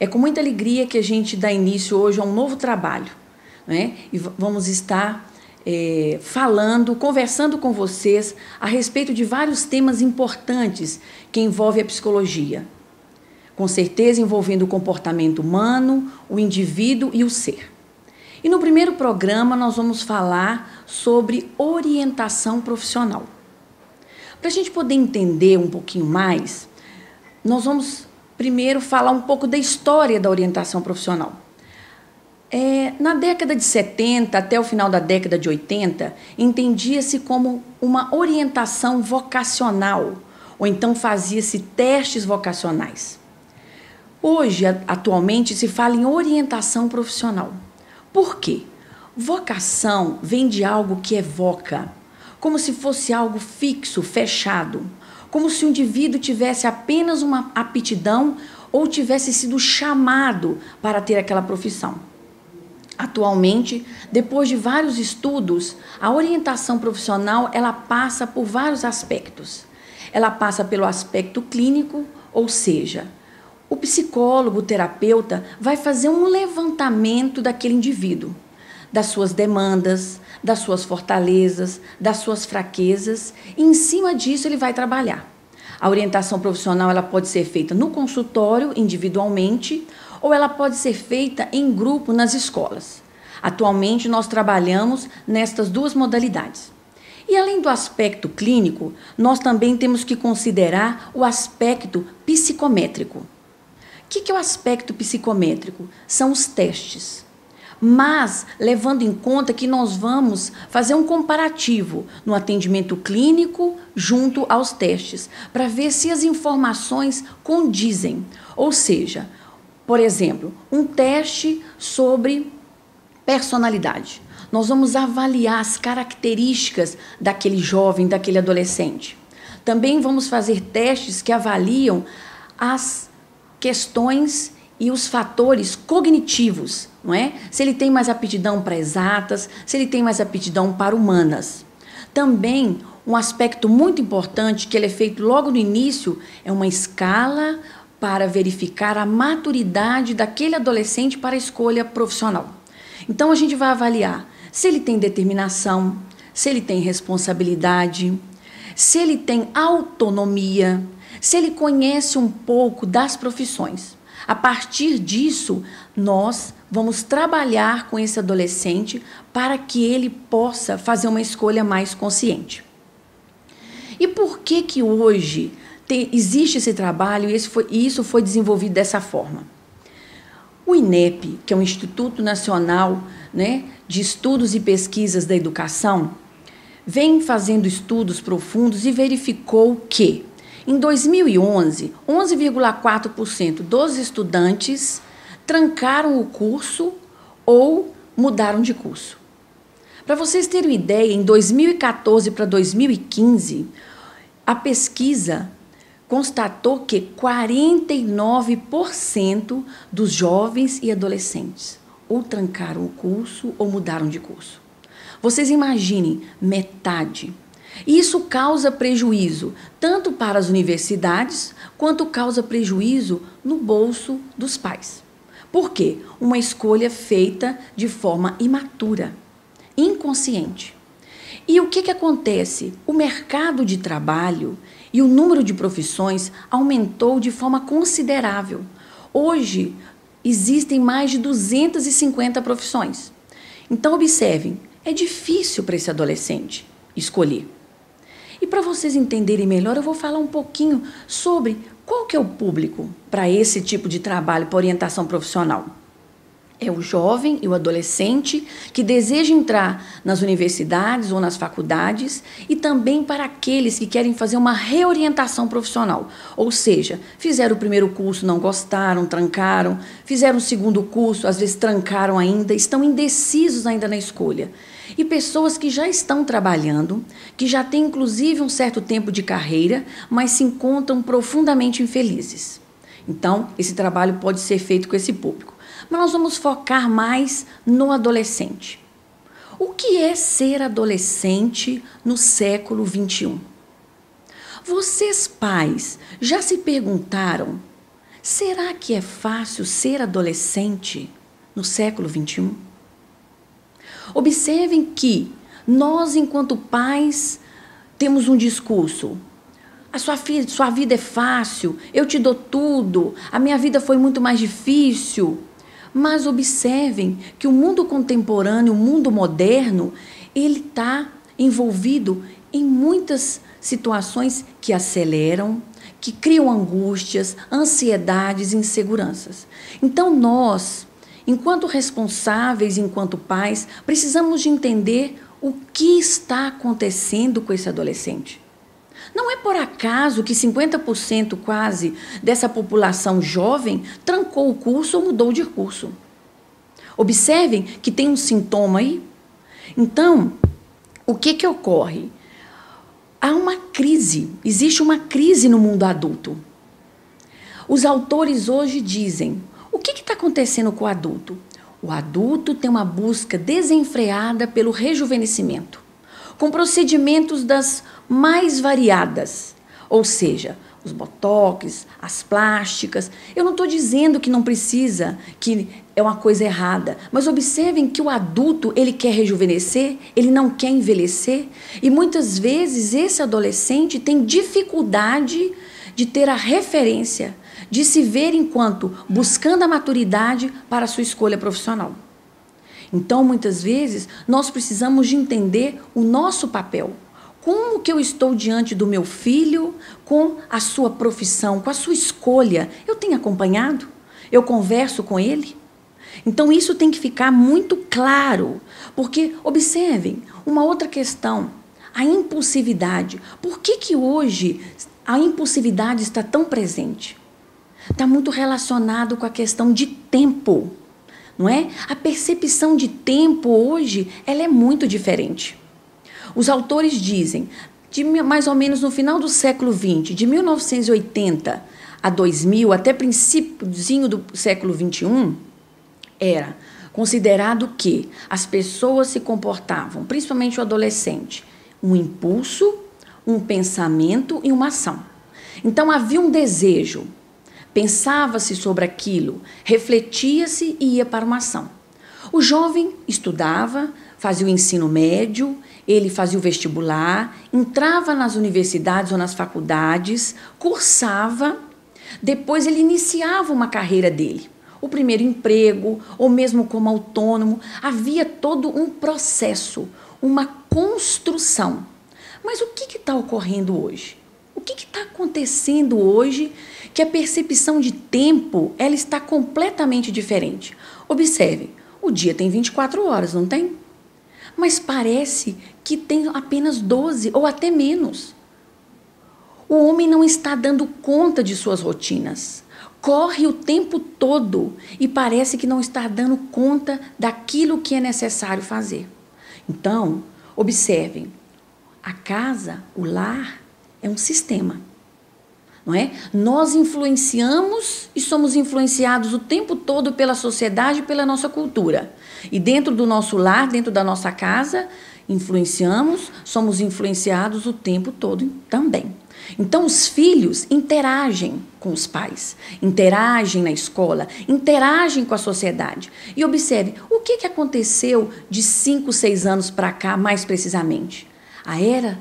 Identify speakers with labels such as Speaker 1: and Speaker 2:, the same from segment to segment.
Speaker 1: É com muita alegria que a gente dá início hoje a um novo trabalho, né? E vamos estar conversando com vocês a respeito de vários temas importantes que envolvem a psicologia. Com certeza envolvendo o comportamento humano, o indivíduo e o ser. E no primeiro programa nós vamos falar sobre orientação profissional. Para a gente poder entender um pouquinho mais, nós vamos primeiro falar um pouco da história da orientação profissional. Na década de 70 até o final da década de 80, entendia-se como uma orientação vocacional, ou então fazia-se testes vocacionais. Hoje, atualmente, se fala em orientação profissional. Por quê? Vocação vem de algo que evoca, como se fosse algo fixo, fechado, como se o indivíduo tivesse apenas uma aptidão ou tivesse sido chamado para ter aquela profissão. Atualmente, depois de vários estudos, a orientação profissional ela passa por vários aspectos. Ela passa pelo aspecto clínico, ou seja, o psicólogo, o terapeuta, vai fazer um levantamento daquele indivíduo, das suas demandas, das suas fortalezas, das suas fraquezas, e em cima disso ele vai trabalhar. A orientação profissional ela pode ser feita no consultório, individualmente, ou ela pode ser feita em grupo nas escolas. Atualmente, nós trabalhamos nestas duas modalidades. E além do aspecto clínico, nós também temos que considerar o aspecto psicométrico. O que é o aspecto psicométrico? São os testes. Mas, levando em conta que nós vamos fazer um comparativo no atendimento clínico junto aos testes, para ver se as informações condizem. Ou seja, por exemplo, um teste sobre personalidade. Nós vamos avaliar as características daquele jovem, daquele adolescente. Também vamos fazer testes que avaliam as questões e os fatores cognitivos, não é? Se ele tem mais aptidão para exatas, se ele tem mais aptidão para humanas. Também, um aspecto muito importante, que ele é feito logo no início, é uma escala para verificar a maturidade daquele adolescente para a escolha profissional. Então, a gente vai avaliar se ele tem determinação, se ele tem responsabilidade, se ele tem autonomia, se ele conhece um pouco das profissões. A partir disso, nós vamos trabalhar com esse adolescente para que ele possa fazer uma escolha mais consciente. E por que hoje existe esse trabalho e isso foi desenvolvido dessa forma? O INEP, que é o Instituto Nacional, né, de Estudos e Pesquisas da Educação, vem fazendo estudos profundos e verificou que, em 2011, 11,4% dos estudantes trancaram o curso ou mudaram de curso. Para vocês terem uma ideia, em 2014 para 2015, a pesquisa constatou que 49% dos jovens e adolescentes ou trancaram o curso ou mudaram de curso. Vocês imaginem, metade. E isso causa prejuízo tanto para as universidades, quanto causa prejuízo no bolso dos pais. Por quê? Uma escolha feita de forma imatura, inconsciente. E o que acontece? O mercado de trabalho e o número de profissões aumentou de forma considerável. Hoje, existem mais de 250 profissões. Então, observem, é difícil para esse adolescente escolher. E para vocês entenderem melhor, eu vou falar um pouquinho sobre qual que é o público para esse tipo de trabalho, para orientação profissional. É o jovem e o adolescente que deseja entrar nas universidades ou nas faculdades e também para aqueles que querem fazer uma reorientação profissional. Ou seja, fizeram o primeiro curso, não gostaram, trancaram, fizeram o segundo curso, às vezes trancaram ainda, estão indecisos ainda na escolha. E pessoas que já estão trabalhando, que já têm inclusive um certo tempo de carreira, mas se encontram profundamente infelizes. Então, esse trabalho pode ser feito com esse público. Mas nós vamos focar mais no adolescente. O que é ser adolescente no século XXI? Vocês, pais, já se perguntaram Será que é fácil ser adolescente no século XXI? Observem que nós, enquanto pais, temos um discurso. Sua vida é fácil, eu te dou tudo, a minha vida foi muito mais difícil. Mas observem que o mundo contemporâneo, o mundo moderno, ele está envolvido em muitas situações que aceleram, que criam angústias, ansiedades e inseguranças. Então nós, enquanto responsáveis, enquanto pais, precisamos de entender o que está acontecendo com esse adolescente. Não é por acaso que 50% quase dessa população jovem trancou o curso ou mudou de curso. Observem que tem um sintoma aí. Então, o que ocorre? Há uma crise, existe uma crise no mundo adulto. Os autores hoje dizem, o que está acontecendo com o adulto? O adulto tem uma busca desenfreada pelo rejuvenescimento, com procedimentos das mais variadas, ou seja, os botox, as plásticas. Eu não estou dizendo que não precisa, que é uma coisa errada, mas observem que o adulto, ele quer rejuvenescer, ele não quer envelhecer, e muitas vezes esse adolescente tem dificuldade de ter a referência, de se ver enquanto buscando a maturidade para a sua escolha profissional. Então, muitas vezes, nós precisamos de entender o nosso papel. Como que eu estou diante do meu filho com a sua profissão, com a sua escolha? Eu tenho acompanhado? Eu converso com ele? Então, isso tem que ficar muito claro, porque, observem, uma outra questão, a impulsividade. Por que hoje a impulsividade está tão presente? Está muito relacionado com a questão de tempo, não é? A percepção de tempo hoje, ela é muito diferente. Os autores dizem, mais ou menos no final do século XX, de 1980 a 2000, até princípiozinho do século XXI, era considerado que as pessoas se comportavam, principalmente o adolescente, um impulso, um pensamento e uma ação. Então havia um desejo, pensava-se sobre aquilo, refletia-se e ia para uma ação. O jovem estudava, fazia o ensino médio, ele fazia o vestibular, entrava nas universidades ou nas faculdades, cursava, depois ele iniciava uma carreira dele. O primeiro emprego, ou mesmo como autônomo, havia todo um processo, uma construção. Mas o que está ocorrendo hoje? O que está acontecendo hoje que a percepção de tempo ela está completamente diferente? Observe, o dia tem 24 horas, não tem? Mas parece que tem apenas 12 ou até menos. O homem não está dando conta de suas rotinas. Corre o tempo todo e parece que não está dando conta daquilo que é necessário fazer. Então, observem, a casa, o lar, é um sistema, não é? Nós influenciamos e somos influenciados o tempo todo pela sociedade e pela nossa cultura. E dentro do nosso lar, dentro da nossa casa, influenciamos, somos influenciados o tempo todo também. Então, os filhos interagem com os pais, interagem na escola, interagem com a sociedade. E observe, o que aconteceu de 5, 6 anos para cá, mais precisamente? A era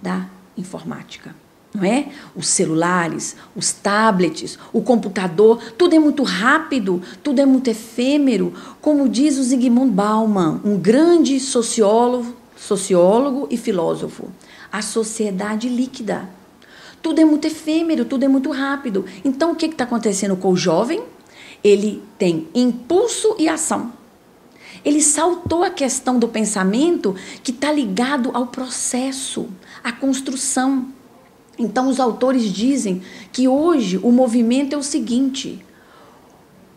Speaker 1: da informática, não é? Os celulares, os tablets, o computador, tudo é muito rápido, tudo é muito efêmero. Como diz o Zygmunt Bauman, um grande sociólogo e filósofo, a sociedade líquida. Tudo é muito efêmero, tudo é muito rápido. Então, o que está acontecendo com o jovem? Ele tem impulso e ação. Ele saltou a questão do pensamento que está ligado ao processo, à construção. Então, os autores dizem que hoje o movimento é o seguinte: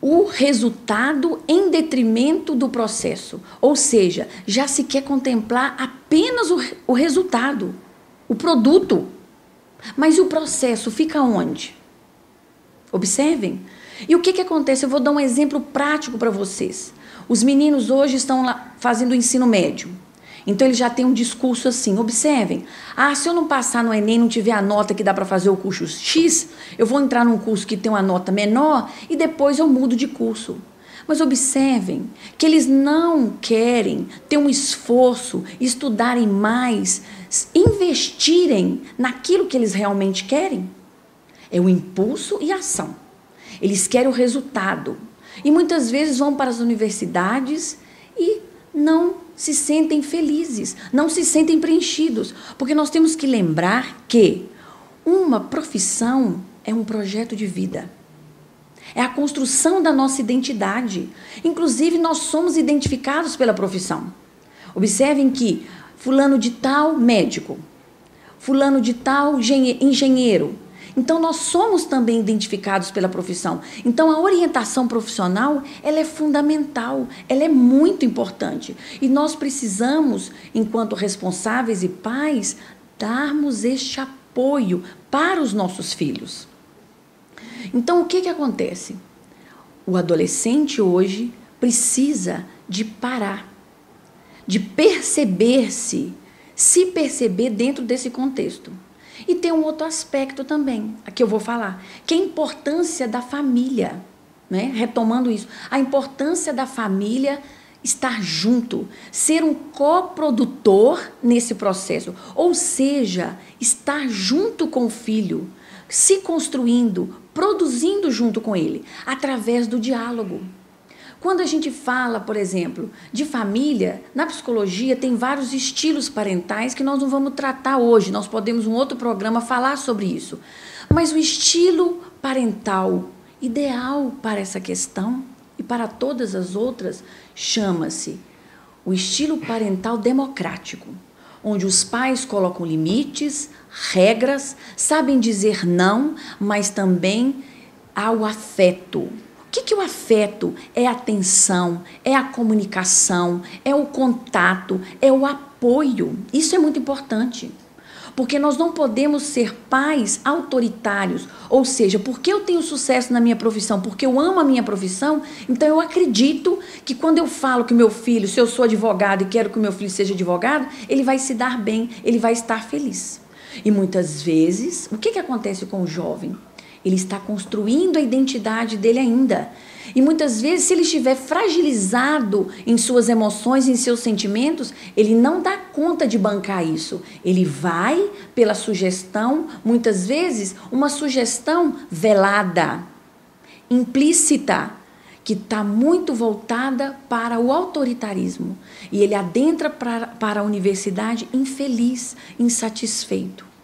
Speaker 1: o resultado em detrimento do processo. Ou seja, já se quer contemplar apenas o resultado, o produto. Mas e o processo fica onde? Observem. E o que acontece? Eu vou dar um exemplo prático para vocês. Os meninos hoje estão lá fazendo o ensino médio. Então, ele já tem um discurso assim, observem, se eu não passar no Enem, não tiver a nota que dá para fazer o curso X, eu vou entrar num curso que tem uma nota menor e depois eu mudo de curso. Mas observem que eles não querem ter um esforço, estudarem mais, investirem naquilo que eles realmente querem. É o impulso e a ação. Eles querem o resultado. E muitas vezes vão para as universidades e não se sentem felizes, não se sentem preenchidos. Porque nós temos que lembrar que uma profissão é um projeto de vida. É a construção da nossa identidade. Inclusive, nós somos identificados pela profissão. Observem que fulano de tal, médico. Fulano de tal, engenheiro. Então, nós somos também identificados pela profissão. Então, a orientação profissional, ela é fundamental, ela é muito importante. E nós precisamos, enquanto responsáveis e pais, darmos este apoio para os nossos filhos. Então, o que acontece? O adolescente hoje precisa de parar, de perceber-se, se perceber dentro desse contexto. E tem um outro aspecto também, aqui eu vou falar, que é a importância da família, né? Retomando isso, a importância da família estar junto, ser um coprodutor nesse processo, ou seja, estar junto com o filho, se construindo, produzindo junto com ele, através do diálogo. Quando a gente fala, por exemplo, de família, na psicologia tem vários estilos parentais que nós não vamos tratar hoje, nós podemos, um outro programa, falar sobre isso. Mas o estilo parental ideal para essa questão e para todas as outras chama-se o estilo parental democrático, onde os pais colocam limites, regras, sabem dizer não, mas também há o afeto. O que é o afeto? É a atenção, é a comunicação, é o contato, é o apoio. Isso é muito importante. Porque nós não podemos ser pais autoritários, ou seja, porque eu tenho sucesso na minha profissão, porque eu amo a minha profissão, então eu acredito que quando eu falo que meu filho, se eu sou advogado e quero que o meu filho seja advogado, ele vai se dar bem, ele vai estar feliz. E muitas vezes, o que acontece com o jovem? Ele está construindo a identidade dele ainda. E muitas vezes, se ele estiver fragilizado em suas emoções, em seus sentimentos, ele não dá conta de bancar isso. Ele vai pela sugestão, muitas vezes, uma sugestão velada, implícita, que está muito voltada para o autoritarismo. E ele adentra para a universidade infeliz, insatisfeito.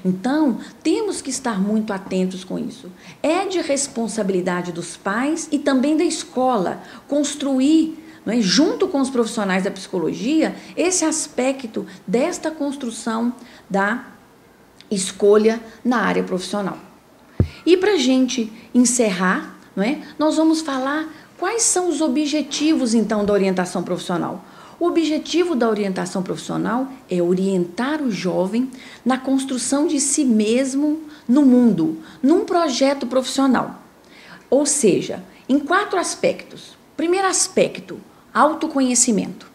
Speaker 1: Então, temos que estar muito atentos com isso. É de responsabilidade dos pais e também da escola construir, não é, junto com os profissionais da psicologia, esse aspecto desta construção da escolha na área profissional. E para a gente encerrar, não é, nós vamos falar quais são os objetivos, então, da orientação profissional. O objetivo da orientação profissional é orientar o jovem na construção de si mesmo no mundo, num projeto profissional. Ou seja, em 4 aspectos. Primeiro aspecto, autoconhecimento.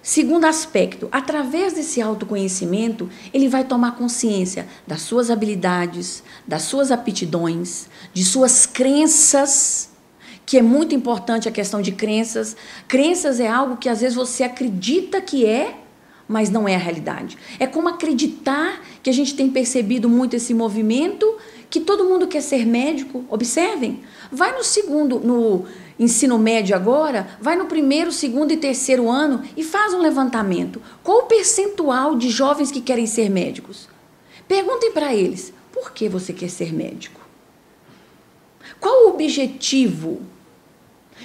Speaker 1: Segundo aspecto, através desse autoconhecimento, ele vai tomar consciência das suas habilidades, das suas aptidões, de suas crenças, que é muito importante a questão de crenças. Crenças é algo que às vezes você acredita que é, mas não é a realidade. É como acreditar, que a gente tem percebido muito esse movimento, que todo mundo quer ser médico. Observem, vai no ensino médio agora, vai no 1º, 2º e 3º ano e faz um levantamento. Qual o percentual de jovens que querem ser médicos? Perguntem para eles, por que você quer ser médico? Qual o objetivo?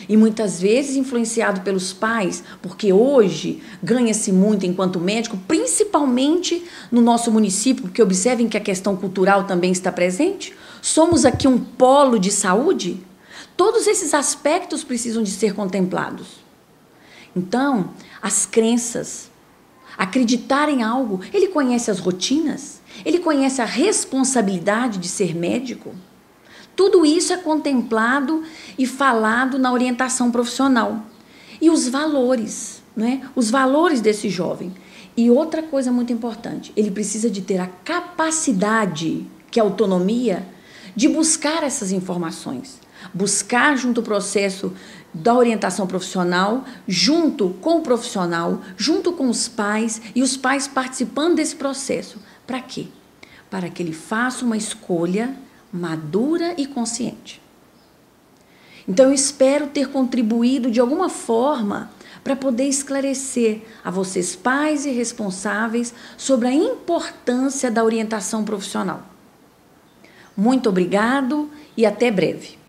Speaker 1: E muitas vezes influenciado pelos pais, porque hoje ganha-se muito enquanto médico, principalmente no nosso município, porque observem que a questão cultural também está presente. Somos aqui um polo de saúde. Todos esses aspectos precisam de ser contemplados. Então, as crenças, acreditar em algo, ele conhece as rotinas, ele conhece a responsabilidade de ser médico. Tudo isso é contemplado e falado na orientação profissional. E os valores. não é? Os valores desse jovem. E outra coisa muito importante, ele precisa de ter a capacidade, que é a autonomia, de buscar essas informações. Buscar junto ao processo da orientação profissional, junto com o profissional, junto com os pais, e os pais participando desse processo. Para quê? Para que ele faça uma escolha madura e consciente. Então, eu espero ter contribuído de alguma forma para poder esclarecer a vocês, pais e responsáveis, sobre a importância da orientação profissional. Muito obrigado e até breve.